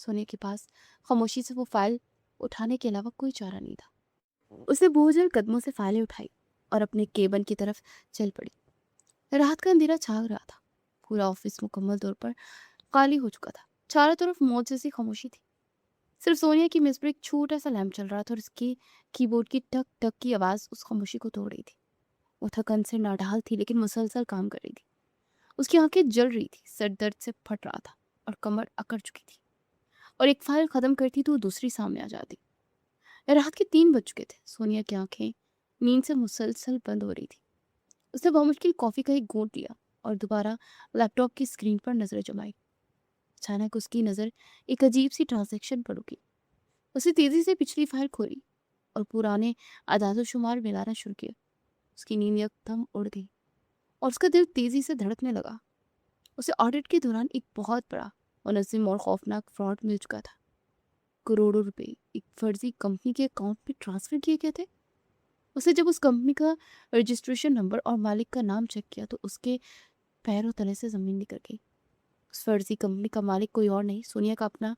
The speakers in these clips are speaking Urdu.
سونیا کے پاس خاموشی سے وہ فائل اٹھانے کے علاوہ کوئی چارہ نہیں تھا۔ اسے بوجھل قدموں سے فائلیں اٹھائی اور اپنے کیبن کی طرف چل پڑی۔ رات کا اندھیرا چھا رہا تھا، پورا آفس مکمل طور پر خالی ہو چکا تھا، چاروں طرف موت جیسی خاموشی تھی۔ صرف سونیا کی میز پر ایک چھوٹا سا لیمپ چل رہا تھا اور اس کی کی بورڈ کی ٹک ٹک کی آواز اس خاموشی کو توڑ رہی تھی۔ وہ تھکن سے ناڈھال تھی لیکن مسلسل کام کر رہی تھی۔ اس کی آنکھیں جل رہی تھی، سر درد سے پھٹ رہا تھا اور کمر اکڑ چکی تھی، اور ایک فائل ختم کرتی تو دوسری سامنے آ جاتی۔ رات کے 3 بج چکے تھے۔ سونیا کی آنکھیں نیند سے مسلسل بند ہو رہی تھی۔ اس نے بمشکل کافی کا ایک گھونٹ لیا اور دوبارہ لیپ ٹاپ کی اسکرین پر نظر جمائی۔ اچانک اس کی نظر ایک عجیب سی ٹرانزیکشن پر رکی۔ اسے تیزی سے پچھلی فائل کھولی اور پرانے اعداد و شمار ملانا شروع کیا۔ اس کی نیند یکدم اڑ گئی اور اس کا دل تیزی سے دھڑکنے لگا۔ اسے آڈٹ کے دوران ایک بہت بڑا منظم اور خوفناک فراڈ مل چکا تھا۔ کروڑوں روپے ایک فرضی کمپنی کے اکاؤنٹ میں ٹرانسفر کیے گئے تھے۔ اسے جب اس کمپنی کا رجسٹریشن نمبر اور مالک کا نام چیک کیا تو اس کے پیروں تلے سے زمین نکل گئی۔ اس فرضی کمپنی کا مالک کوئی اور نہیں، سونیا کا اپنا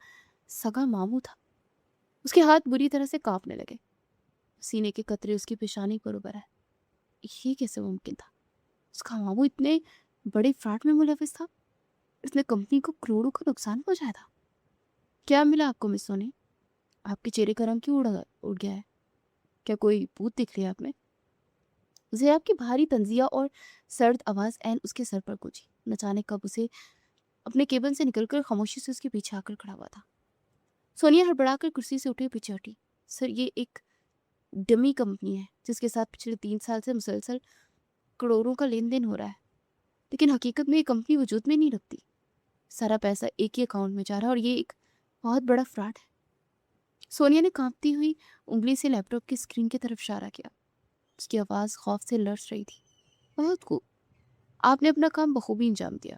سگا ماموں تھا۔ اس کے ہاتھ بری طرح سے کانپنے لگے، سینے کے قطرے اس کی پیشانی پر ابھر آئے۔ یہ کیسے ممکن تھا؟ اس کا ماموں اتنے بڑے فراڈ میں ملوث تھا؟ اس نے کمپنی کو کروڑوں کا نقصان پہنچایا تھا۔ کیا ملا آپ کو مس سونی؟ آپ کے چہرے کا رنگ کیوں اڑ گیا ہے؟ کیا کوئی بھوت دکھ رہی ہے آپ میں؟ زیاب کی بھاری تنزیہ اور سرد آواز عین اس کے سر پر گونجی۔ نہ جانے کب اسے اپنے کیبن سے نکل کر خاموشی سے اس کے پیچھے آ کر کھڑا ہوا تھا۔ سونیا ہڑبڑا کر کرسی سے اٹھی پیچھے ہٹی۔ سر، یہ ایک ڈمی کمپنی ہے جس کے ساتھ پچھلے 3 سال سے مسلسل کروڑوں کا لین دین ہو رہا ہے، لیکن حقیقت میں یہ کمپنی وجود میں نہیں رکھتی۔ سارا پیسہ ایک ہی اکاؤنٹ میں جا رہا ہے اور یہ ایک بہت بڑا فراڈ ہے۔ سونیا نے کانپتی ہوئی انگلی سے لیپ ٹاپ کی اسکرین کی طرف اشارہ کیا۔ اس کی آواز خوف سے لرز رہی تھی۔ بہت خوب، آپ نے اپنا کام بخوبی انجام دیا۔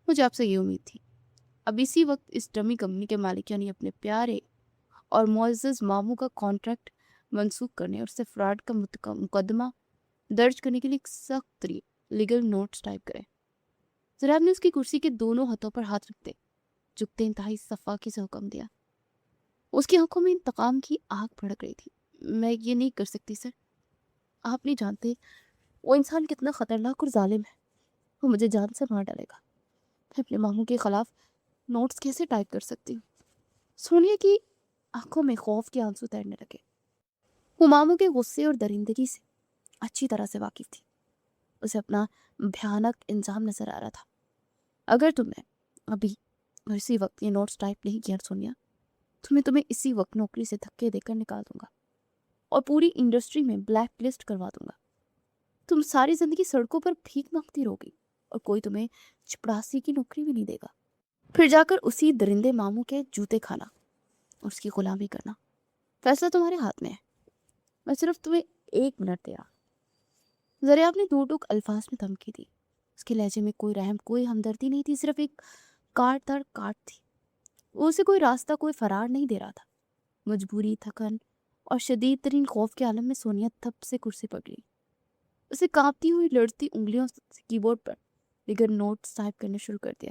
مجھے آپ سے یہ امید تھی۔ اب اسی وقت اس ڈمی کمپنی کے مالک یعنی اپنے پیارے اور معزز ماموں کا کانٹریکٹ منسوخ کرنے اور اس سے فراڈ کا مقدمہ درج کرنے کے لیے ایک سخت لیگل نوٹس ٹائپ کریں۔ جناب نے اس کی کرسی کے دونوں ہاتھوں پر ہاتھ رکھتے جھکتے انتہائی صفاقی سے حکم دیا۔ اس کی آنکھوں میں انتقام کی آگ بھڑک رہی تھی۔ میں یہ نہیں کر سکتی سر، آپ نہیں جانتے وہ انسان کتنا خطرناک اور ظالم ہے۔ وہ مجھے جان سے مار ڈالے گا۔ میں اپنے ماموں کے خلاف نوٹس کیسے ٹائپ کر سکتی ہوں؟ سونیا کی آنکھوں میں خوف کے آنسو تیرنے لگے۔ وہ ماموں کے غصے اور درندگی سے اچھی طرح سے واقف تھی۔ اسے اپنا بھیانک انجام نظر آ رہا تھا۔ اگر تم نے ابھی اور اسی وقت یہ نوٹس ٹائپ نہیں کیا سونیا، تو میں تمہیں اسی وقت نوکری سے دھکے دے کر نکال دوں گا اور پوری انڈسٹری میں بلیک لسٹ کروا دوں گا۔ تم ساری زندگی سڑکوں پر بھیک مانگتی رہو گی اور کوئی تمہیں چپڑاسی کی نوکری بھی نہیں دے گا، پھر جا کر اسی درندے ماموں کے جوتے کھانا اور اس کی غلامی کرنا۔ فیصلہ تمہارے ہاتھ میں ہے۔ میں صرف تمہیں 1 منٹ دیا۔ زریاب نے 2 ٹوک الفاظ میں دھمکی دی۔ اس کے لہجے میں کوئی رحم، کوئی ہمدردی نہیں تھی، صرف ایک کاٹ دار کاٹ تھی۔ وہ اسے کوئی راستہ، کوئی فرار نہیں دے رہا تھا۔ مجبوری، تھکن اور شدید ترین خوف کے عالم میں سونیا تھپ سے کرسی پر گئی۔ اسے کانپتی ہوئی لڑزتی انگلیوں سے کی بورڈ پر لیگل نوٹس ٹائپ کرنا شروع کر دیا۔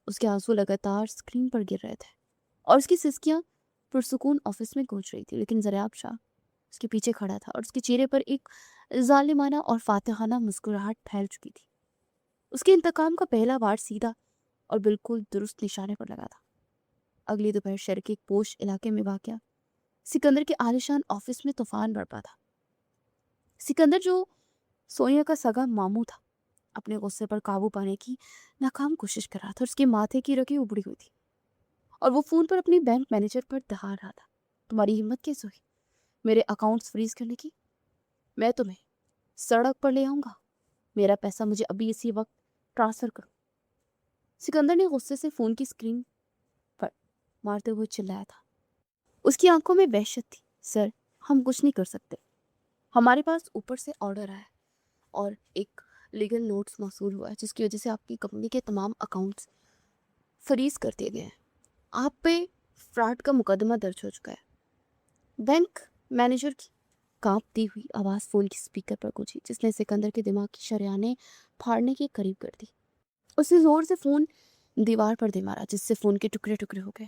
اس کے آنسو لگاتار اسکرین پر گر رہے تھے اور اس کی سسکیاں پرسکون آفس میں گونج رہی تھی، لیکن زریاب شاہ اس کے پیچھے کھڑا تھا اور اس کے چہرے پر ایک ظالمانہ اور فاتحانہ مسکراہٹ پھیل چکی تھی۔ اس کے انتقام کا پہلا وار سیدھا اور بالکل درست نشانے پر لگا تھا۔ اگلی دوپہر شہر کے ایک پوش علاقے میں واقع سکندر کے عالیشان آفس میں طوفان برپا تھا۔ سکندر، جو سونیا کا سگا ماموں تھا، اپنے غصے پر قابو پانے کی ناکام کوشش کر رہا تھا۔ اس کے ماتھے کی رگیں ابڑی ہوئی تھی اور وہ فون پر اپنی بینک مینیجر پر دہا رہا تھا۔ تمہاری ہمت کیسے ہوئی میرے اکاؤنٹس فریز کرنے کی؟ میں تمہیں سڑک پر لے آؤں گا۔ میرا پیسہ مجھے ابھی اسی وقت ٹرانسفر کرو۔ سکندر نے غصے سے فون کی اسکرین پر مارتے ہوئے چلایا تھا۔ اس کی آنکھوں میں وحشت تھی۔ سر، ہم کچھ نہیں کر سکتے۔ ہمارے پاس اوپر سے آرڈر آیا ہے اور ایک لیگل نوٹس موصول ہوا ہے جس کی وجہ سے آپ کی کمپنی کے تمام اکاؤنٹس فریز کر دیے گئے ہیں۔ آپ پہ فراڈ کا مقدمہ درج ہو چکا ہے۔ بینک مینیجر کی کانپتی ہوئی آواز فون کی اسپیکر پر گونجی، جس نے سکندر کے دماغ کی شریانیں پھاڑنے کے قریب کر دی۔ اس نے زور سے فون دیوار پر دے مارا، جس سے فون کے ٹکڑے ٹکڑے ہو گئے۔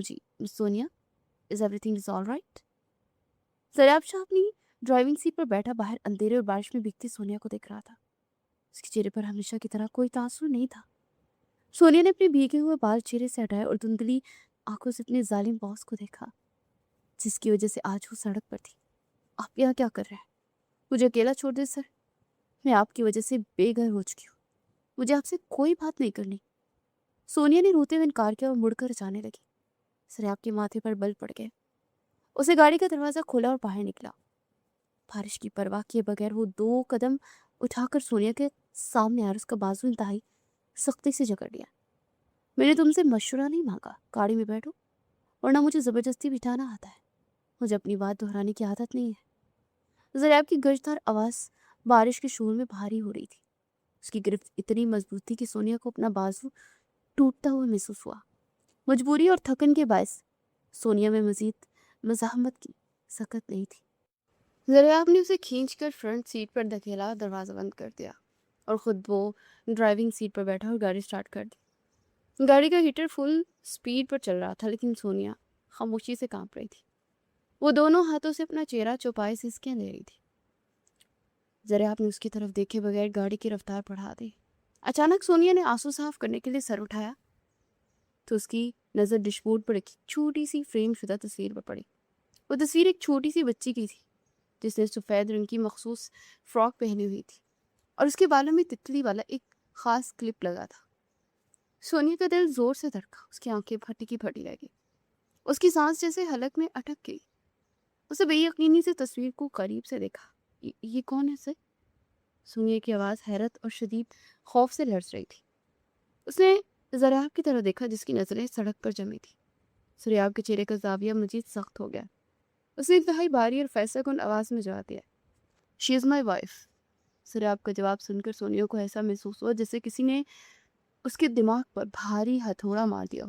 جی Sonia is everything is all right? Zaryab Shah اپنی ڈرائیونگ سیٹ پر بیٹھا باہر اندھیرے اور بارش میں بھیگتی سونیا کو دیکھ رہا تھا. اس کے چہرے پر ہمیشہ کی طرح کوئی تاثر نہیں تھا. سونیا نے اپنے بھیگے ہوئے بال چہرے سے ہٹائے اور دھندلی آنکھوں سے اپنے ظالم باس کو دیکھا جس کی وجہ سے آج وہ سڑک پر تھی. آپ یہاں کیا کر رہے ہیں؟ مجھے اکیلا چھوڑ دے سر. میں آپ کی وجہ سے بے گھر ہو چکی ہوں. مجھے آپ سے کوئی بات نہیں کرنی. سونیا نے روتے ہوئے انکار کیا اور مڑ کر جانے لگی. زریاب کے ماتھے پر بل پڑ گئے. اسے گاڑی کا دروازہ کھولا اور باہر نکلا. بارش کی پرواہ کیے بغیر وہ 2 قدم اٹھا کر سونیا کے سامنے آیا. اس کا بازو انتہائی سختی سے جکڑ لیا. میں نے تم سے مشورہ نہیں مانگا. گاڑی میں بیٹھو ورنہ مجھے زبردستی بٹھانا آتا ہے. مجھے اپنی بات دہرانے کی عادت نہیں ہے. زریاب کی گرجدار آواز بارش کے شور میں بھاری ہو رہی تھی. اس کی گرفت اتنی مضبوط تھی کہ سونیا کو اپنا بازو ٹوٹتا ہوا محسوس ہوا. مجبوری اور تھکن کے باعث سونیا میں مزید مزاحمت کی سکت نہیں تھی. زریاب نے اسے کھینچ کر فرنٹ سیٹ پر دھکیلا, دروازہ بند کر دیا اور خود وہ ڈرائیونگ سیٹ پر بیٹھا اور گاڑی سٹارٹ کر دی. گاڑی کا ہیٹر فل سپیڈ پر چل رہا تھا لیکن سونیا خاموشی سے کانپ رہی تھی. وہ دونوں ہاتھوں سے اپنا چہرہ چھپائے سسکیاں لے رہی تھی. زریاب نے اس کی طرف دیکھے بغیر گاڑی کی رفتار بڑھا دی. اچانک سونیا نے آنسو صاف کرنے کے لیے سر اٹھایا تو اس کی نظر ڈیش بورڈ پر ایک چھوٹی سی فریم شدہ تصویر پر پڑی. وہ تصویر ایک چھوٹی سی بچی کی تھی جس نے سفید رنگ کی مخصوص فراک پہنی ہوئی تھی اور اس کے بالوں میں تتلی والا ایک خاص کلپ لگا تھا. سونیا کا دل زور سے دھڑکا. اس کی آنکھیں پھٹی کی پھٹی رہ گئی. اس کی سانس جیسے حلق میں اٹک گئی. اسے بے یقینی سے تصویر کو قریب سے دیکھا. یہ کون ہے سر؟ سونیا کی آواز حیرت اور شدید خوف سے لرز رہی تھی. اس نے زریاب کی طرف دیکھا جس کی نظریں سڑک پر جمی تھی. زریاب کے چہرے کا زاویہ مزید سخت ہو گیا. اس نے انتہائی بھاری اور فیصلہ کن آواز میں جواب دیا. شی از مائی وائف. زریاب کا جواب سن کر سونیا کو ایسا محسوس ہوا جیسے کسی نے اس کے دماغ پر بھاری ہتھوڑا مار دیا.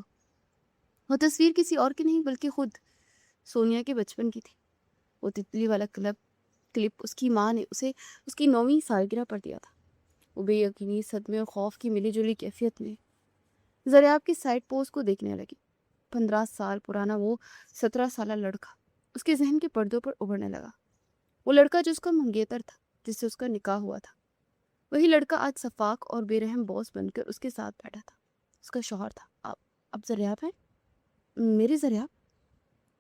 وہ تصویر کسی اور کی نہیں بلکہ خود سونیا کے بچپن کی تھی. وہ تتلی والا کلپ اس کی ماں نے اسے اس کی 9ویں سالگرہ پر دیا تھا. وہ بے یقینی, صدمے اور خوف کی ملی جلی کیفیت میں زریاب کی سائڈ پوسٹ کو دیکھنے لگی. 15 سال پرانا وہ 17 سالہ لڑکا اس کے ذہن کے پردوں پر ابھرنے لگا. وہ لڑکا جو اس کا منگیتر تھا, جس سے اس کا نکاح ہوا تھا, وہی لڑکا آج شفاق اور بے رحم باس بن کر اس کے ساتھ بیٹھا تھا. اس کا شوہر تھا. اب زریاب ہے؟ میری زریاب؟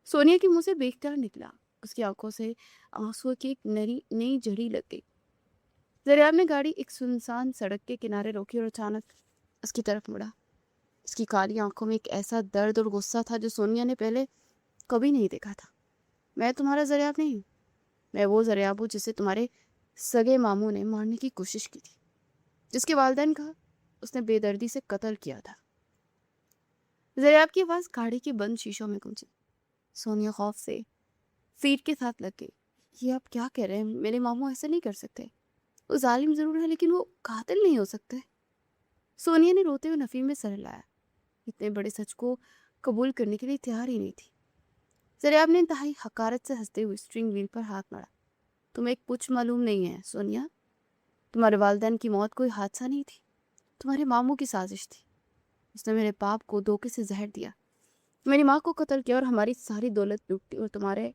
سونیا کے منہ سے بے اختیار نکلا. اس کی آنکھوں سے آنسو کی ایک نئی جھڑی لگ گئی. زریاب نے گاڑی ایک سنسان سڑک کے کنارے روکی اور اچانک اس کی طرف مڑا. اس کی کالی آنکھوں میں ایک ایسا درد اور غصہ تھا جو سونیا نے پہلے کبھی نہیں دیکھا تھا. میں تمہارا زریاب نہیں ہوں. میں وہ زریاب ہوں جسے تمہارے سگے ماموں نے مارنے کی کوشش کی تھی, جس کے والدین کا اس نے بے دردی سے قتل کیا تھا. زریاب کی آواز گاڑی کے بند شیشوں میں گونجی. سونیا خوف سے سیٹ کے ساتھ لگ گئی. یہ آپ کیا کہہ رہے ہیں؟ میرے ماموں ایسا نہیں کر سکتے. وہ ظالم ضرور ہے لیکن وہ قاتل نہیں ہو سکتے. سونیا نے روتے ہوئے نفی میں سر لایا. اتنے بڑے سچ کو قبول کرنے کے لیے تیار ہی نہیں تھی. زریاب نے انتہائی حقارت سے ہنستے ہوئے اسٹرنگ ویل پر ہاتھ مارا. تمہیں ایک کچھ معلوم نہیں ہے سونیا. تمہارے والدین کی موت کوئی حادثہ نہیں تھی. تمہارے ماموں کی سازش تھی. اس نے میرے باپ کو دھوکے سے زہر دیا, میری ماں کو قتل کیا اور ہماری ساری دولت لوٹی, اور تمہارے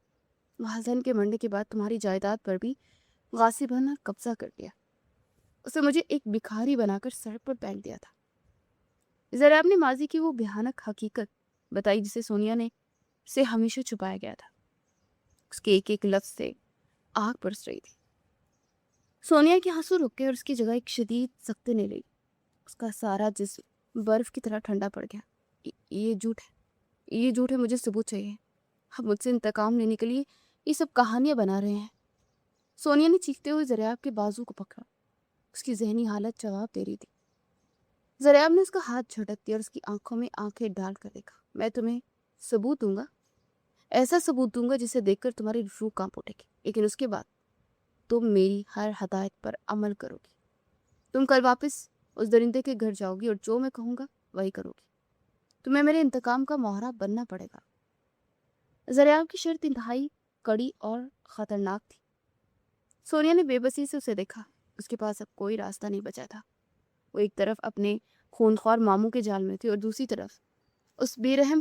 والدین کے مرنے کے بعد تمہاری جائیداد پر بھی غاصبانہ قبضہ کر لیا. اسے مجھے ایک بکھاری بنا کر سڑک پر پھینک دیا تھا. زریاب نے ماضی کی وہ بھیانک حقیقت بتائی جسے سونیا نے سے ہمیشہ چھپایا گیا تھا. اس کے ایک ایک لفظ سے آگ برس رہی تھی. سونیا کے آنسو رک گئے اور اس کی جگہ ایک شدید سختی نے لی. اس کا سارا جسم برف کی طرح ٹھنڈا پڑ گیا. یہ جھوٹ ہے, یہ جھوٹ ہے. مجھے ثبوت چاہیے. اب مجھ سے انتقام لینے کے لیے یہ سب کہانیاں بنا رہے ہیں. سونیا نے چیختے ہوئے زریاب کے بازو کو پکڑا. اس کی ذہنی حالت جواب دے رہی تھی. زریاب نے اس کا ہاتھ جھٹک دیا اور اس کی آنکھوں میں آنکھیں ڈال کر دیکھا. میں تمہیں ثبوت دوں گا, ایسا ثبوت دوں گا جسے دیکھ کر تمہاری روح کانپ اٹھے گی, لیکن اس کے بعد تم میری ہر ہدایت پر عمل کرو گی. تم کل واپس اس درندے کے گھر جاؤ گی اور جو میں کہوں گا وہی کرو گی. تمہیں میرے انتقام کا مہرہ بننا پڑے گا. زریاب کی شرط انتہائی کڑی اور خطرناک تھی. سونیا نے بے بسی سے اسے دیکھا. اس کے پاس اب کوئی راستہ نہیں بچا تھا. وہ ایک طرف اپنے خونخوار ماموں کے جال میں تھی اور دوسری طرف اس بے رحم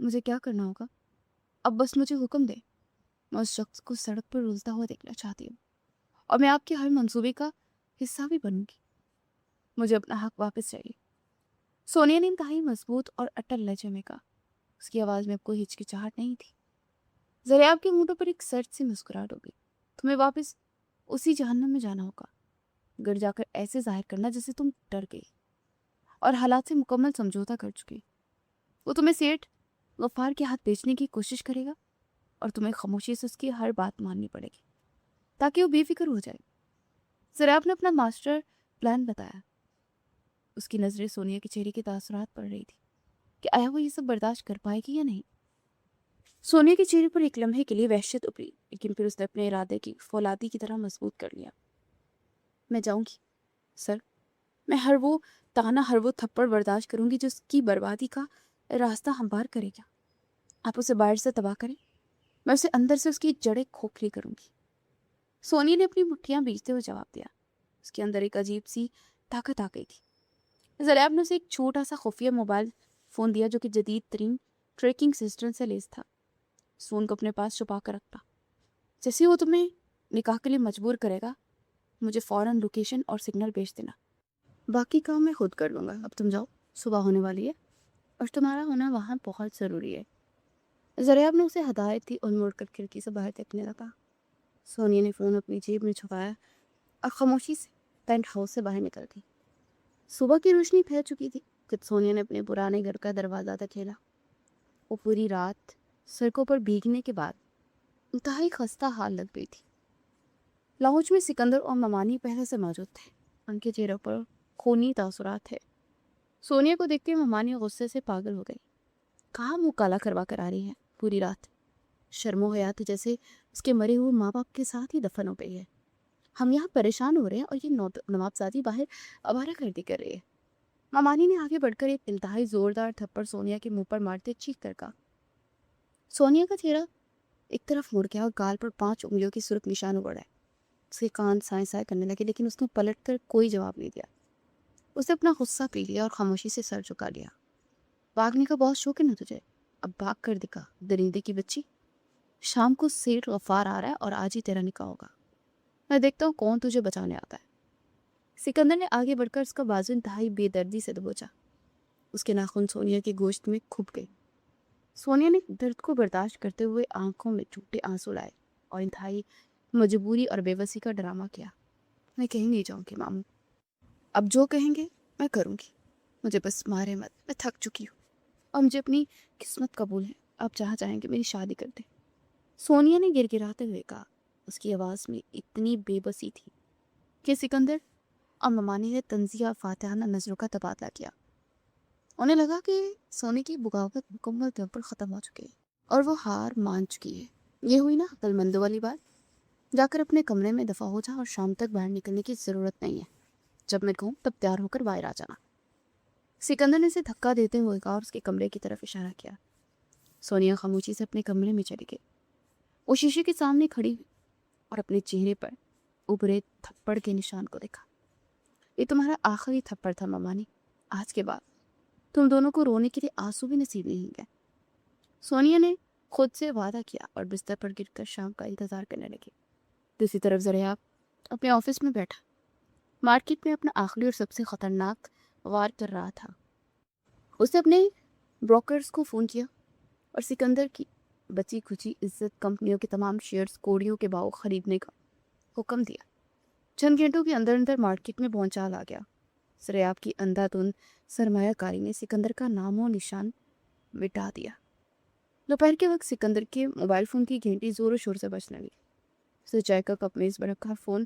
مجھے کیا کرنا ہوگا؟ اب بس مجھے حکم دے. میں اس شخص کو سڑک پر رلتا ہوا دیکھنا چاہتی ہوں اور میں آپ کے ہر منصوبے کا حصہ بھی بنوں گی. مجھے اپنا حق واپس چاہیے. سونیا نے انتہائی مضبوط اور اٹل لہجے میں کہا. اس کی آواز میں اب کوئی ہچکچاہٹ نہیں تھی. زریاب کے ہونٹوں پر ایک سرد سی مسکراہٹ ہو گئی. تمہیں واپس اسی جہنم میں جانا ہوگا. گھر جا کر ایسے ظاہر کرنا جیسے تم ڈر گئی اور حالات سے مکمل سمجھوتا کر چکی. وہ تمہیں سیٹھ غفار کے ہاتھ بیچنے کی کوشش کرے گا اور تمہیں خاموشی سے اس کی ہر بات ماننی پڑے گی تاکہ وہ بے فکر ہو جائے. زریاب نے اپنا ماسٹر پلان بتایا. اس کی نظریں سونیا کے چہرے کے تاثرات پڑ رہی تھی کہ آیا وہ یہ سب برداشت کر پائے گی یا نہیں. سونیا کے چہرے پر ایک لمحے کے لیے وحشت ابھری لیکن پھر اس نے اپنے ارادے کی فولادی کی طرح مضبوط کر لیا. میں جاؤں گی سر. میں ہر وہ تانا ہر وہ تھپڑ برداشت کروں گی جو اس کی بربادی کا راستہ ہموار کرے گا. آپ اسے باہر سے تباہ کریں, میں اسے اندر سے اس کی جڑیں کھوکھلی کروں گی. سونی نے اپنی مٹھیاں بیچتے ہوئے جواب دیا. اس کے اندر ایک عجیب سی طاقت آ گئی تھی. زریاب نے اسے ایک چھوٹا سا خفیہ موبائل فون دیا جو کہ جدید ترین ٹریکنگ سسٹم سے لیس تھا. سون کو اپنے پاس چھپا کر رکھتا. جیسے وہ تمہیں نکاح کے لیے مجبور کرے گا مجھے فوراً لوکیشن اور سگنل بھیج دینا. باقی کام میں خود کر لوں گا. اب تم جاؤ, صبح ہونے والی ہے اور تمہارا ہونا وہاں بہت ضروری ہے. زریاب نے اسے ہدایت دی اور مڑ کر کھڑکی سے باہر دیکھنے لگا. سونیا نے فون اپنی جیب میں چھپایا اور خاموشی سے پینٹ ہاؤس سے باہر نکل گئی. صبح کی روشنی پھیل چکی تھی کہ سونیا نے اپنے پرانے گھر کا دروازہ تک کھیلا. وہ پوری رات سڑکوں پر بھیگنے کے بعد انتہائی خستہ حال لگ گئی تھی. لاؤنج میں سکندر اور ممانی پہلے سے موجود تھے. ان کے چہروں پر خونی تاثرات تھے. سونیا کو دیکھتے ممانی غصے سے پاگل ہو گئی. کہاں منہ کالا کروا کر آ رہی ہے پوری رات؟ شرم و حیا تو جیسے اس کے مرے ہوئے ماں باپ کے ساتھ ہی دفن ہو گئی ہے. ہم یہاں پریشان ہو رہے ہیں اور یہ نوابزادی باہر آوارہ گردی کر رہی ہے. ممانی نے آگے بڑھ کر ایک انتہائی زوردار تھپڑ سونیا کے منہ پر مارتے چیخ کر کہا. سونیا کا چہرہ ایک طرف مڑ گیا اور گال پر 5 انگلیوں کی سرخ نشان ابھر آئے. اس کے کان سائیں سائیں کرنے لگے لیکن اس نے پلٹ کر کوئی جواب نہیں دیا. اس نے اپنا غصہ پی لیا اور خاموشی سے سر جھکا لیا. بھاگنے کا بہت شوق ہے نا تجھے؟ اب بھاگ کر دکھا درندے کی بچی. شام کو سیٹھ غفار آ رہا ہے اور آج ہی تیرا نکاح ہوگا. میں دیکھتا ہوں کون تجھے بچانے آتا ہے. سکندر نے آگے بڑھ کر اس کا بازو انتہائی بے دردی سے دبوچا. اس کے ناخن سونیا کے گوشت میں کھپ گئے. سونیا نے درد کو برداشت کرتے ہوئے آنکھوں میں ٹوٹے آنسو لائے اور انتہائی مجبوری اور بے بسی کا ڈرامہ کیا. میں کہیں نہیں جاؤں گی ماموں. اب جو کہیں گے میں کروں گی. مجھے بس مارے مت, میں تھک چکی ہوں اور مجھے اپنی قسمت قبول ہے. آپ جہاں چاہیں گے میری شادی کر دیں. سونیا نے گر گراتے ہوئے کہا. اس کی آواز میں اتنی بے بسی تھی کہ سکندر اور ممانی نے طنزیہ فاتحانہ نظروں کا تبادلہ کیا. انہیں لگا کہ سونے کی بغاوت مکمل طور پر ختم ہو چکی ہے اور وہ ہار مان چکی ہے. یہ ہوئی نا عقل مندوں والی بات. جا کر اپنے کمرے میں دفع ہو جا اور شام تک باہر نکلنے کی ضرورت نہیں ہے. جب میں کہوں تب تیار ہو کر باہر آ جانا. سکندر نے اسے دھکا دیتے ہوئے کہا اور اس کے کمرے کی طرف اشارہ کیا. سونیا خاموشی سے اپنے کمرے میں چلی گئی. وہ شیشے کے سامنے کھڑی ہوئی اور اپنے چہرے پر ابھرے تھپڑ کے نشان کو دیکھا. یہ تمہارا آخری تھپڑ تھا ممانی. آج کے بعد تم دونوں کو رونے کے لیے آنسو بھی نصیب نہیں ہوں گے. سونیا نے خود سے وعدہ کیا اور بستر پر گر کر شام کا انتظار کرنے لگی. دوسری طرف زریاب اپنے آفس میں بیٹھا مارکیٹ میں اپنا آخری اور سب سے خطرناک وار کر رہا تھا. اس نے اپنے بروکرز کو فون کیا اور سکندر کی بچی کھچی عزت کمپنیوں کے تمام شیئرز کوڑیوں کے باؤ خریدنے کا حکم دیا. چند گھنٹوں کے اندر اندر مارکیٹ میں بھونچال آ گیا. زریاب کی اندھا دھند سرمایہ کاری نے سکندر کا نام و نشان مٹا دیا. دوپہر کے وقت سکندر کے موبائل فون کی گھنٹی زور و شور سے بجنے لگی. اسے چائے کا کپ میز پر رکھا فون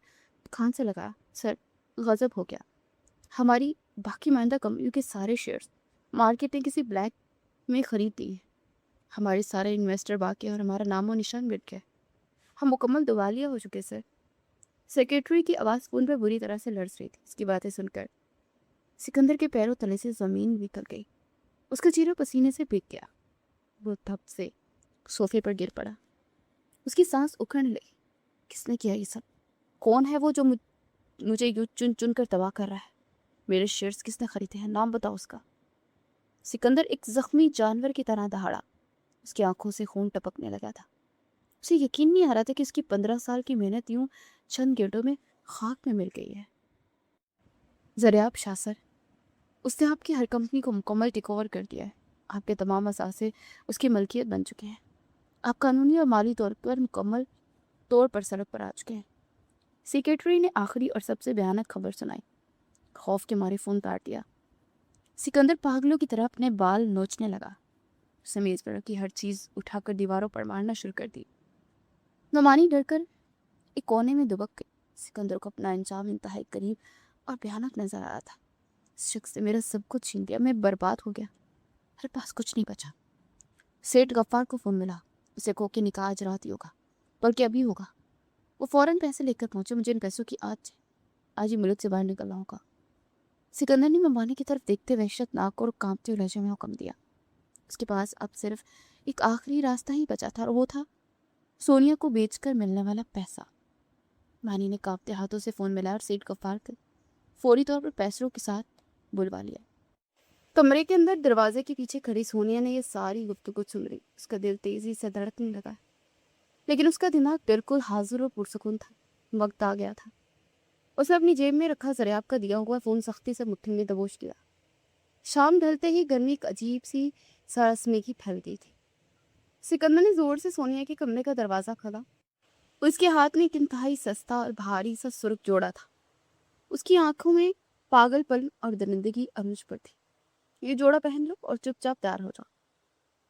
کان سے لگایا. سر, غضب ہو گیا. ہماری باقی مائندہ کمپنیوں کے سارے شیئرز مارکیٹ نے کسی بلیک میں خرید لیے. ہمارے سارے انویسٹر باقی اور ہمارا نام و نشان مٹ گیا. ہم مکمل دیوالیہ ہو چکے سر. سیکرٹری کی آواز فون پہ بری طرح سے لرز رہی تھی. اس کی باتیں سن کر سکندر کے پیروں تلے سے زمین نکل گئی. اس کا چہرہ پسینے سے بھیگ گیا. وہ دھپ سے صوفے پر گر پڑا. اس کی سانس اکھڑنے لگی. کس نے کیا یہ سب؟ کون ہے وہ جو مجھے یوں چن چن کر تباہ کر رہا ہے؟ میرے شیئرز کس نے خریدے ہیں؟ نام بتاؤ اس کا. سکندر ایک زخمی جانور کی طرح دہاڑا. اس کی آنکھوں سے خون ٹپکنے لگا تھا. اسے یقین نہیں آ رہا تھا کہ اس کی 15 سال کی محنت یوں چند گھنٹوں میں خاک میں مل گئی ہے. زریاب شاہ سر، اس نے آپ کی ہر کمپنی کو مکمل ٹیک اوور کر دیا ہے. آپ کے تمام اثاثے اس کی ملکیت بن چکے ہیں. آپ قانونی اور مالی طور پر مکمل طور پر سڑک پر آ چکے ہیں. سیکریٹری نے آخری اور سب سے بھیانک خبر سنائی. خوف کے مارے فون کاٹ دیا. سکندر پاگلوں کی طرح اپنے بال نوچنے لگا. اس نے میز پر رکھی ہر چیز اٹھا کر دیواروں پر مارنا شروع کر دی. نعمانی ڈر کر ایک کونے میں دبک گئی. سکندر کو اپنا انجام انتہائی قریب اور بھیانک نظر آ رہا تھا. اس شخص نے میرا سب کچھ چھین لیا. میں برباد ہو گیا. میرے پاس کچھ نہیں بچا. سیٹھ غفار کو فون ملا. اسے کہو کہ نکاح آج رات ہی ہوگا، بلکہ ابھی ہوگا. وہ فوراً پیسے لے کر پہنچے. مجھے ان پیسوں کی آج ہی ملک سے باہر نکلنا ہوگا. سکندر نے ممانی کی طرف دیکھتے وحشت ناک اور کانپتے ہوئے لہجے میں حکم دیا. اس کے پاس اب صرف ایک آخری راستہ ہی بچا تھا، اور وہ تھا سونیا کو بیچ کر ملنے والا پیسہ. مانی نے کانپتے ہاتھوں سے فون ملایا اور سیٹھ غفار کو فوری طور پر پیسوں کے ساتھ بلوا لیا. کمرے کے اندر دروازے کے پیچھے کھڑی سونیا نے یہ ساری گفتگو سن رہی. اس کا دل تیزی سے دھڑکنے لگا، لیکن اس کا دماغ بالکل حاضر اور پرسکون تھا. وقت آ گیا تھا. اس نے اپنی جیب میں رکھا زریاب کا دیا ہوا فون سختی سے مٹھی میں دبوچ لیا. شام ڈھلتے ہی گرمی ایک عجیب سی سرسمیگی پھیل گئی تھی. سکندر نے زور سے سونیا کے کمرے کا دروازہ کھولا. اس کے ہاتھ میں ایک انتہائی سستا اور بھاری سا سرخ جوڑا تھا. اس کی آنکھوں میں پاگل پن اور درندگی عروج پر تھی. یہ جوڑا پہن لو اور چپ چاپ تیار ہو جاؤ.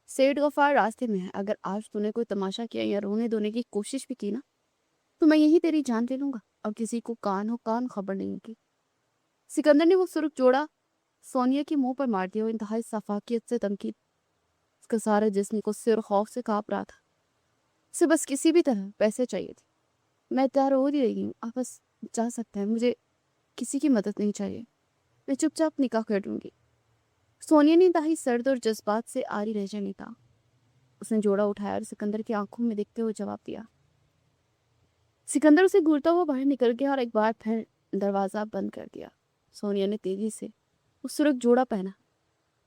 سیٹھ غفار راستے میں ہے. اگر آج تو نے کوئی تماشا کیا یا رونے دھونے کی کوشش بھی کی نا، تو میں یہی تیری جان لے لوں گا اور کسی کو کان خبر نہیں ہوگی. سکندر نے وہ سرخ جوڑا سونیا کے منہ پر مار دیا. وہ انتہائی صفاقیت سے تنقید. اس کا سارا جسم غصے اور خوف سے کانپ رہا تھا. اسے بس کسی بھی طرح پیسے چاہیے تھے. میں تیار ہو ہی رہی ہوں، آپ بس جا سکتے ہیں. مجھے کسی کی مدد نہیں چاہیے. میں چپ چاپ نکاح کر لوں گی. سونیا نے انتہائی سرد اور جذبات سے آری لہجے میں کہا. اس نے جوڑا اٹھایا اور سکندر کی آنکھوں میں دیکھتے ہوئے جواب دیا. سکندر اسے گھورتا ہوا باہر نکل گیا اور ایک بار پھر دروازہ بند کر دیا. سونیا نے تیزی سے وہ سرخ جوڑا پہنا.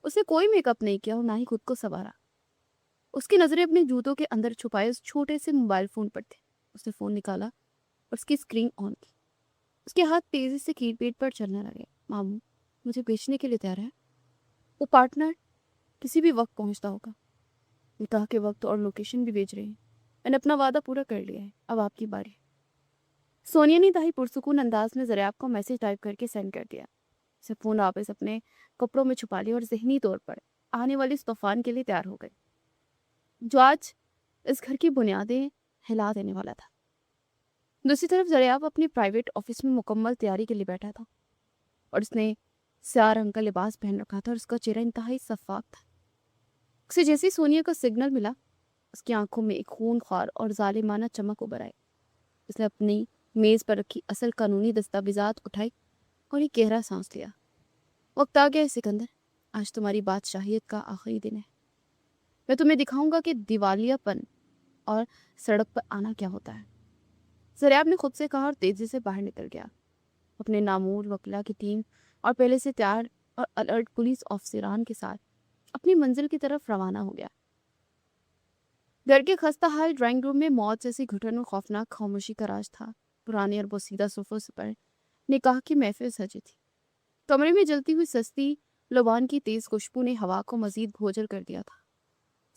اس نے کوئی میک اپ نہیں کیا اور نہ ہی خود کو سنوارا. اس کی نظریں اپنے جوتوں کے اندر چھپائے اس چھوٹے سے موبائل فون پر تھے. اس نے فون نکالا اور اس کی اسکرین آن کی. اس کے ہاتھ تیزی سے کیل پیٹ پر چلنے لگے. ماموں مجھے بیچنے کے لیے تیار ہے. وہ پارٹنر کسی بھی وقت پہنچتا ہوگا. نکاح کے وقت اور لوکیشن بھی بھیج رہے ہیں. میں نے اپنا وعدہ پورا کر لیا ہے. اب آپ کی باری. سونیا نے انتہائی پرسکون انداز میں زریاب کو میسج ٹائپ کر کے سینڈ کر دیا. اسے فون واپس اپنے کپڑوں میں چھپا لیا اور ذہنی طور پر آنے والی اس طوفان کے لیے تیار ہو گئی جو آج اس گھر کی بنیادیں ہلا دینے والا تھا. دوسری طرف زریاب اپنے پرائیویٹ آفس میں مکمل تیاری کے لیے بیٹھا تھا اور اس نے سیاہ رنگ کا لباس پہن رکھا تھا اور اس کا چہرہ انتہائی شفاف تھا. اسے جیسے سونیا کا سگنل ملا، اس کی آنکھوں میں ایک خون خوار اور ظالمانہ چمک ابھر آئی. اس نے اپنی میز پر رکھی اصل قانونی دستاویزات اٹھائی اور ایک گہرا سانس لیا. وقت آ گیا ہے سکندر. آج تمہاری بادشاہیت کا آخری دن ہے. میں تمہیں دکھاؤں گا کہ دیوالیہ پن اور سڑک پر آنا کیا ہوتا ہے. زریاب نے خود سے کہا اور تیزی سے باہر نکل گیا. اپنے نامور وکلا کی ٹیم اور پہلے سے تیار اور الرٹ پولیس افسران کے ساتھ اپنی منزل کی طرف روانہ ہو گیا. گھر کے خستہ حال ڈرائنگ روم میں موت جیسی گھٹن اور خوفناک خاموشی کا راج تھا. پرانے اور بوسیدہ صوفوں پر نکاح کی محفل سجی تھی. کمرے میں جلتی ہوئی سستی لبان کی تیز خوشبو نے ہوا کو مزید بھوجل کر دیا تھا.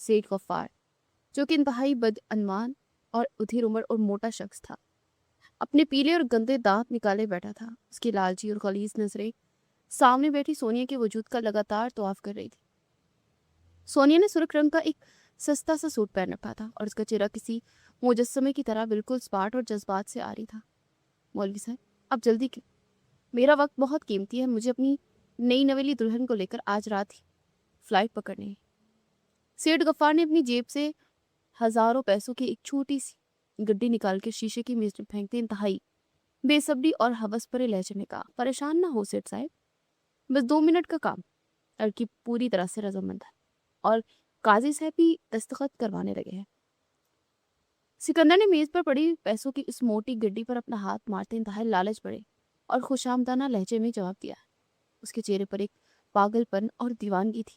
سیٹھ غفار جو کہ انتہائی بدعنوان اور ادھیر عمر اور موٹا شخص تھا، اپنے پیلے اور گندے دانت نکالے بیٹھا تھا. اس کی لالچی اور غلیظ نظریں سامنے بیٹھی سونیا کے وجود کا لگاتار طواف کر رہی تھی. سونیا نے سرخ رنگ کا ایک سستا سا سوٹ پہن رکھا تھا اور اس کا چہرہ کسی مجسمے کی طرح بالکل اسپاٹ اور جذبات سے آ رہی تھا. مولوی صاحب اب جلدی کیوں؟ میرا وقت بہت قیمتی ہے. مجھے اپنی نئی نویلی دلہن کو لے کر آج رات ہی فلائٹ پکڑنی ہے. سیٹھ غفار نے اپنی جیب سے ہزاروں پیسوں کی ایک چھوٹی سی گڈی نکال کے شیشے کی میز میں پھینکتے انتہائی بے صبری اور ہوس بھرے لہجے میں کہا. پریشان نہ ہو سیٹھ صاحب، بس 2 منٹ کا کام. لڑکی پوری طرح سے رضامند ہے اور قاضی صاحب بھی دستخط کروانے لگے ہیں. سکندر نے میز پر پڑی پیسوں کی اس موٹی گڈی پر اپنا ہاتھ مارتے انتہائی لالچ بڑے اور خوشامدانہ لہجے میں جواب دیا. اس کے چہرے پر ایک پاگل پن اور دیوانگی تھی.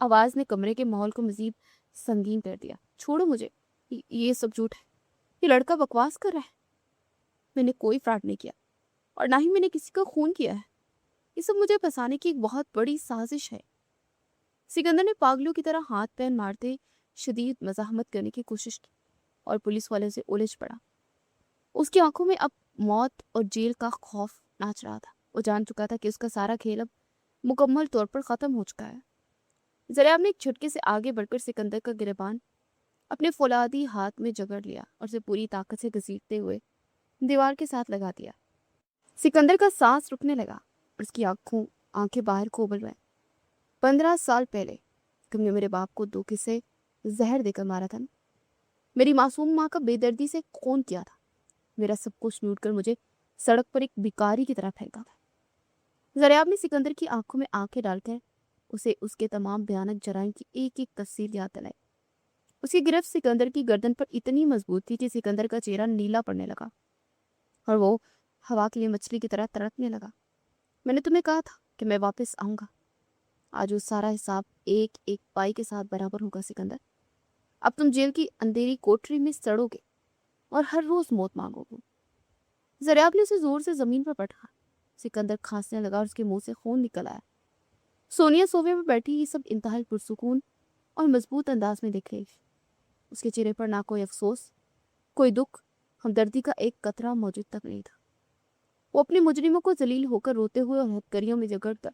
آواز نے کمرے کے ماحول کو مزید سنگین کر دیا۔ چھوڑو مجھے، یہ سب جھوٹ ہے، یہ لڑکا بکواس کر رہا ہے، میں نے کوئی فراڈ نہیں کیا اور نہ ہی میں نے کسی کا خون کیا ہے، یہ سب مجھے پھنسانے کی ایک بہت بڑی سازش ہے۔ سکندر نے پاگلوں کی طرح ہاتھ پیر مارتے شدید مزاحمت کرنے کی کوشش کی اور پولیس والے سے الجھ پڑا۔ اس کی آنکھوں میں اب موت اور جیل کا خوف ناچ رہا تھا۔ وہ جان چکا تھا کہ اس کا سارا کھیل اب مکمل طور پر ختم ہو چکا ہے۔ زریاب نے ایک جھٹکے سے آگے بڑھ کر سکندر کا گریبان اپنے فولادی ہاتھ میں جگڑ لیا اور اسے پوری طاقت سے گھسیٹتے ہوئے دیوار کے ساتھ لگا دیا۔ سکندر کا سانس رکنے لگا اور اس کی آنکھیں باہر کھوبل گئیں۔ 15 سال پہلے تم نے میرے باپ کو دھوکے سے زہر دے کر مارا تھا نا؟ میری معصوم ماں کا بے دردی سے خون کیا تھا، میرا سب کچھ لوٹ کر مجھے سڑک پر ایک بھکاری کی طرح پھینکا تھا۔ زریاب نے سکندر کی آنکھوں میں آنکھیں ڈال کر اسے اس کے تمام بھیانک جرائم کی ایک ایک تفصیل یاد دلائی۔ اس کی گرفت سکندر کی گردن پر اتنی مضبوط تھی کہ سکندر کا چہرہ نیلا پڑنے لگا اور وہ ہوا کے لیے مچھلی کی طرح تڑپنے لگا۔ میں نے تمہیں کہا تھا کہ میں واپس آؤں گا، آج وہ سارا حساب ایک ایک پائی کے ساتھ برابر ہوگا سکندر۔ اب تم جیل کی اندھیری کوٹری میں سڑو گے اور ہر روز موت مانگو گے۔ زریاب نے اسے زور سے زمین پر پٹکا۔ سکندر کھانسنے لگا اور اس کے منہ سے خون نکل آیا۔ سونیا صوفے پر بیٹھی یہ سب انتہائی پرسکون اور مضبوط انداز میں دیکھ رہی تھی۔ اس کے چہرے پر نہ کوئی افسوس، کوئی دکھ، ہمدردی کا ایک قطرہ موجود تک نہیں تھا۔ وہ اپنے مجرموں کو ذلیل ہو کر روتے ہوئے اور ہتھکڑیوں میں جگڑ کر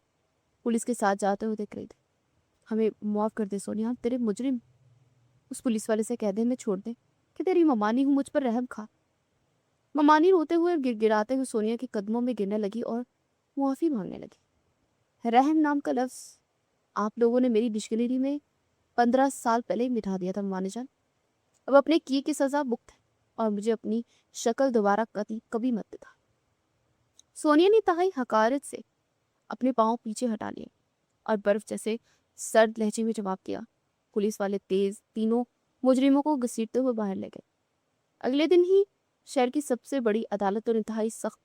پولیس کے ساتھ جاتے ہوئے دیکھ رہی تھی۔ ہمیں معاف کر دے سونیا، ہم تیرے مجرم، اس پولیس والے سے کہہ دے میں چھوڑ دے کہ تیری ممانی ہوں، مجھ پر رحم کھا۔ ممانی روتے ہوئے اور گر گراتے ہوئے سونیا کے قدموں میں گرنے لگی اور معافی مانگنے لگی۔ رحم نام کا لفظ آپ لوگوں نے میری ڈکشنری میں 15 سال پہلے ہی مٹا دیا تھا ممانی جان۔ اب اپنے کیے کی سزا بھگت ہے اور مجھے اپنی شکل دوبارہ کبھی مت دکھا۔ سونیا نے انتہائی حقارت سے اپنے پاؤں پیچھے ہٹا لیے اور برف جیسے سرد لہجے میں جواب دیا۔ پولیس والے تینوں مجرموں کو گھسیٹتے ہوئے باہر لے گئے۔ اگلے دن ہی شہر کی سب سے بڑی عدالت اور انتہائی سخت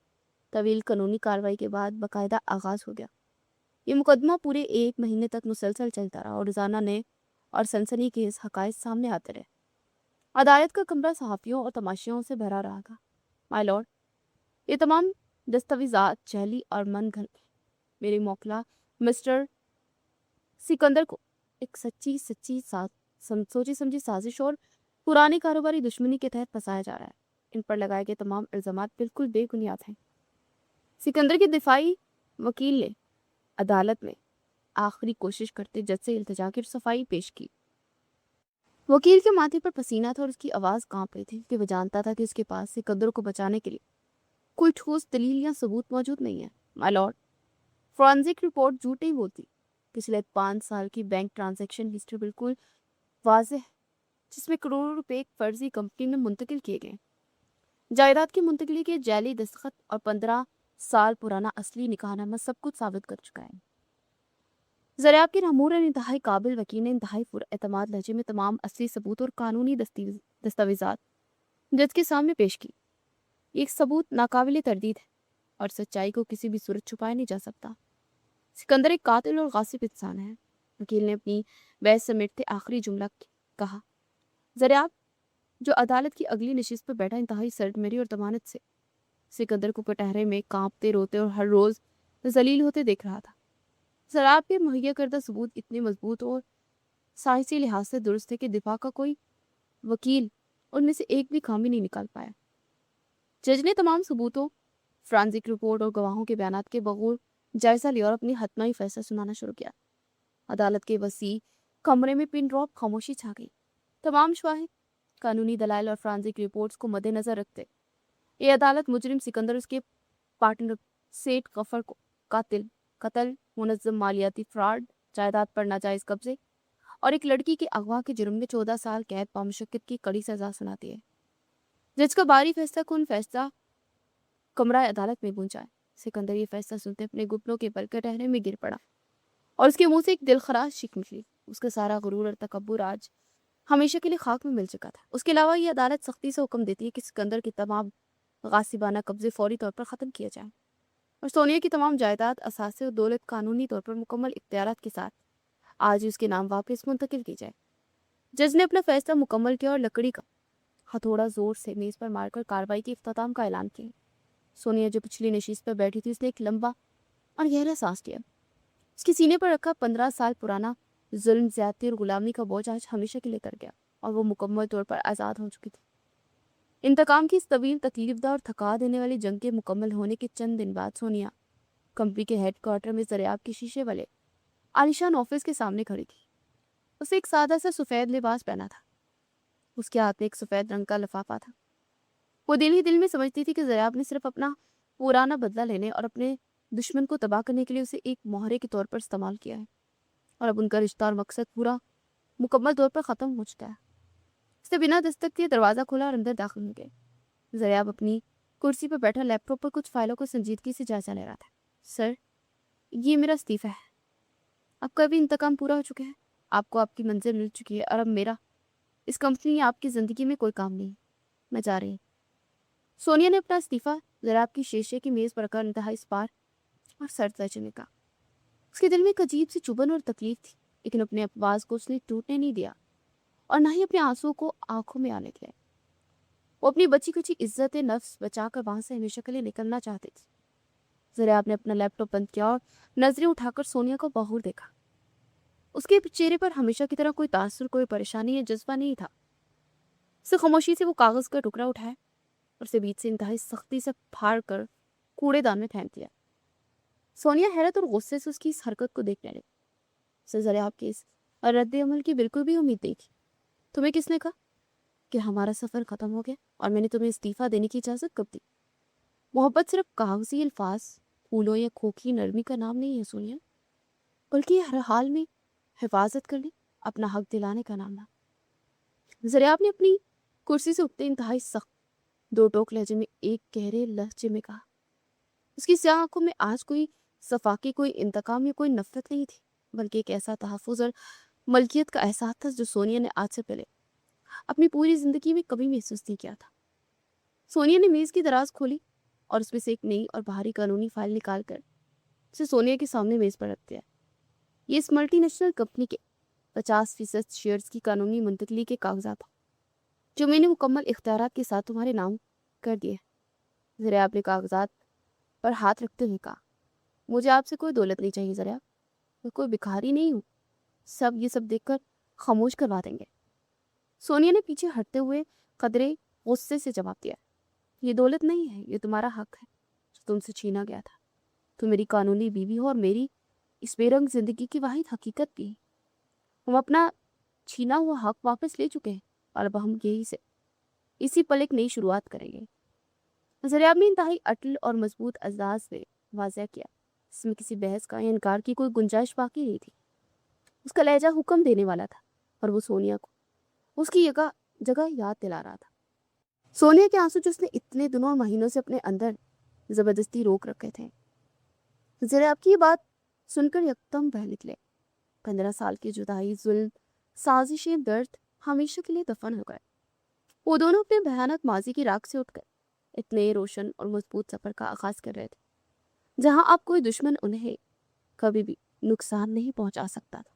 طویل قانونی کارروائی کے بعد باقاعدہ آغاز ہو گیا۔ یہ مقدمہ پورے 1 مہینے تک مسلسل چلتا رہا اور روزانہ نئے اور سنسنی خیز حقائق سامنے آتے رہے۔ عدالت کا کمرہ صحافیوں اور تماشیوں سے بھرا رہا تھا۔ مائی لارڈ، یہ تمام دستاویزات جعلی اور من گھڑت ہیں۔ میرے موکلا مسٹر سکندر کو ایک سوچی سمجھی سازش اور پرانی کاروباری دشمنی کے تحت پھنسایا جا رہا ہے۔ ان پر لگائے گئے تمام الزامات بالکل بے بنیاد ہیں۔ سکندر کے دفاعی وکیل نے عدالت میں آخری کوشش کرتے جج سے التجا کی صفائی پیش کی۔ وکیل کے ماتھے پر پسینہ تھا اور اس کی آواز کانپ رہی تھی کہ وہ جانتا تھا کہ اس کے پاس سکندر کو بچانے کے لیے کوئی ٹھوس دلیل یا ثبوت موجود نہیں ہے۔ مائی لارڈ، فورینزک رپورٹ جھوٹ نہیں بولتی۔ پچھلے 5 سال کی بینک ٹرانزیکشن ہسٹری بالکل واضح ہے، جس میں کروڑوں روپے ایک فرضی کمپنی میں منتقل کیے گئے۔ جائیداد کی منتقلی کے جعلی دستخط اور 15 سال پرانا اصلی نکاح نامہ سب کچھ ثابت کر چکا ہے۔ زریاب کے نامور اور انتہائی قابل وکیل نے انتہائی پراعتماد لہجے میں تمام اصلی ثبوت اور قانونی دستاویزات جج کے سامنے پیش کی۔ یہ ایک ثبوت ناقابل تردید ہے اور سچائی کو کسی بھی صورت چھپایا نہیں جا سکتا۔ سکندر ایک قاتل اور غاصب انسان ہے۔ وکیل نے اپنی بحث سمیٹتے آخری جملہ کہا۔ زریاب، جو عدالت کی اگلی نشست پر بیٹھا انتہائی سرگمری اور طمانت سے سکندر کو کٹہرے میں کانپتے روتے اور ہر روز ذلیل ہوتے دیکھ رہا تھا۔ زریاب کے مہیا کردہ ثبوت اتنے مضبوط اور سائنسی لحاظ سے درست تھے کہ دفاع کا کوئی وکیل ان میں سے ایک بھی خامی نہیں نکال پایا۔ جج نے تمام ثبوتوں، فرانزک رپورٹ اور گواہوں کے بیانات کے بغور جائزہ لیا اور اپنی حتمی فیصلہ سنانا شروع کیا۔ عدالت کے وسیع کمرے میں پن ڈراپ خاموشی چھا گئی۔ تمام شواہد، قانونی دلائل اور فرانزک رپورٹس کو مد نظر رکھتے یہ عدالت مجرم سکندر اس کے پارٹنر سیٹ غفر کو قتل، منظم مالیاتی فراڈ، جائیداد پر ناجائز قبضے اور ایک لڑکی کے اغوا کے جرم میں 14 سال قید بامشقت کی کڑی سزا سناتی ہے۔ جج کا باری فیصلہ کن فیصلہ کمرہ عدالت میں گونجا۔ سکندر یہ فیصلہ سنتے اپنے گھٹنوں کے بل کٹہرے میں گر پڑا اور اس کے منہ سے ایک دلخراش چیخ نکلی۔ اس کا سارا غرور اور تکبر آج ہمیشہ کے لیے خاک میں مل چکا تھا۔ اس کے علاوہ یہ عدالت سختی سے حکم دیتی ہے کہ سکندر کے تمام غاصبانہ قبضے فوری طور پر ختم کیے جائیں اور سونیا کی تمام جائیداد، اثاثے اور دولت قانونی طور پر مکمل اختیارات کے ساتھ آج ہی اس کے نام واپس منتقل کی جائے۔ جج نے اپنا فیصلہ مکمل کیا اور لکڑی کا ہتھوڑا زور سے میز پر مار کر کارروائی کے اختتام کا اعلان کیا۔ سونیا جو پچھلی نشست پر بیٹھی تھی، اس نے ایک لمبا اور گہرا سانس لیا۔ اس کے سینے پر رکھا 15 سال پرانا ظلم، زیادتی اور غلامی کا بوجھ آج ہمیشہ کے لیے اتر گیا اور وہ مکمل طور پر آزاد ہو چکی تھی۔ انتقام کی اس طویل، تکلیف دہ اور تھکا دینے والی جنگ کے مکمل ہونے کے چند دن بعد سونیا کمپنی کے ہیڈ کوارٹر میں زریاب کے شیشے والے عالیشان آفس کے سامنے کھڑی تھی۔ اسے ایک سادہ سا سفید لباس پہنا تھا، اس کے ہاتھ میں ایک سفید رنگ کا لفافہ تھا۔ وہ دل ہی دل میں سمجھتی تھی کہ زریاب نے صرف اپنا پرانا بدلہ لینے اور اپنے دشمن کو تباہ کرنے کے لیے اسے ایک مہرے کے طور پر استعمال کیا ہے، اور اب ان کا رشتہ اور مقصد پورا مکمل طور پر ختم ہو چکا ہے۔ اس نے بنا دستک دیے دروازہ کھولا اور اندر داخل ہو گئے۔ زریاب اپنی کرسی پر بیٹھا لیپ ٹاپ پر کچھ فائلوں کو سنجیدگی سے جائزہ لے رہا تھا۔ سر، یہ میرا استعفیٰ ہے۔ آپ کا بھی انتقام پورا ہو چکا ہے، آپ کو آپ کی منزل مل چکی ہے، اور اب میرا اس کمپنی یا آپ کی زندگی میں کوئی کام نہیں، میں جا رہی ہوں۔ سونیا نے اپنا استعفیٰ زریاب کی شیشے کی میز پر رکھا، انتہائی اسپار اور سرد لہجے میں کہا۔ اس کے دل میں ایک عجیب سی چبھن اور تکلیف تھی، لیکن اپنے افواز کو اس نے ٹوٹنے نہیں دیا اور نہ ہی اپنے آنسو کو آنکھوں میں آنے دیا۔ وہ اپنی بچی کچی عزت نفس بچا کر وہاں سے ہمیشہ کے لیے نکلنا چاہتے تھے۔ زریاب نے اپنا لیپ ٹاپ بند کیا اور نظریں اٹھا کر سونیا کو بغور دیکھا۔ اس کے چہرے پر ہمیشہ کی طرح کوئی تاثر، کوئی پریشانی یا جذبہ نہیں تھا۔ اسے خاموشی سے وہ کاغذ کا ٹکڑا اٹھایا اور اسے بیچ سے انتہائی سختی سے پھاڑ کر کوڑے دان میں پھینک دیا۔ سونیا حیرت اور غصے سے اس کی اس حرکت کو دیکھنے لگی۔ اسے زریاب کے اس رد عمل کی بالکل بھی امید نہیں تھی۔ تمہیں کس نے کہا کہ ہمارا سفر ختم ہو گیا، اور میں نے تمہیں استعفیٰ دینے کی اجازت کب دی؟ محبت صرف کاغذی الفاظ، پھولوں یا کھوکھی نرمی کا نام نہیں ہے سونیا، بلکہ یہ ہر حال میں حفاظت کرنے، اپنا حق دلانے کا نام ہے۔ زریاب نے اپنی کرسی سے اٹھتے انتہائی سخت دو ٹوک لہجے میں ایک گہرے لہجے میں کہا۔ اس کی سیاہ آنکھوں میں آج کوئی صفاقی، کوئی انتقام یا کوئی نفرت نہیں تھی، بلکہ ایک ایسا تحفظ اور ملکیت کا احساس تھا جو سونیا نے آج سے پہلے اپنی پوری زندگی میں کبھی محسوس نہیں کیا تھا۔ سونیا نے میز کی دراز کھولی اور اس میں سے ایک نئی اور بھاری قانونی فائل نکال کر اسے سونیا کے سامنے میز پر رکھ دیا۔ یہ اس ملٹی نیشنل کمپنی کے 50% شیئرز کی قانونی منتقلی کے کاغذات ہیں، جو میں نے مکمل اختیارات کے ساتھ تمہارے نام کر دیے۔ زریاب نے کاغذات پر ہاتھ رکھتے ہوئے کہا، مجھے آپ سے کوئی دولت نہیں چاہیے زریاب، میں کوئی بھکاری نہیں ہوں، یہ سب دیکھ کر خاموش کروا دیں گے۔ سونیا نے پیچھے ہٹتے ہوئے قدرے غصے سے جواب دیا، یہ دولت نہیں ہے، یہ تمہارا حق ہے جو تم سے چھینا گیا تھا۔ تم میری قانونی بیوی ہو اور میری اس بے رنگ زندگی کی واحد حقیقت بھی۔ ہم اپنا چھینا ہوا حق واپس لے چکے ہیں، اور اب ہم اسی پل ایک نئی شروعات کریں گے۔ زریاب نے انتہائی اٹل اور مضبوط انداز میں واضح کیا، اس میں کسی بحث کا یا انکار کی کوئی گنجائش باقی نہیں تھی۔ اس کا لہجہ حکم دینے والا تھا، اور وہ سونیا کو اس کی جگہ یاد دلا رہا تھا۔ سونیا کے آنسو جو اس نے اتنے دنوں اور مہینوں سے اپنے اندر زبردستی روک رکھے تھے، زریاب کی یہ بات سن کر یکدم بہہ نکلے۔ 15 سال کی جدائی، ظلم، سازشیں، درد ہمیشہ کے لیے دفن ہو گئے۔ وہ دونوں اپنے بھیانک ماضی کی راکھ سے اٹھ کر اتنے روشن اور مضبوط سفر کا آغاز کر رہے تھے، جہاں اب کوئی دشمن انہیں کبھی بھی نقصان نہیں پہنچا سکتا تھا۔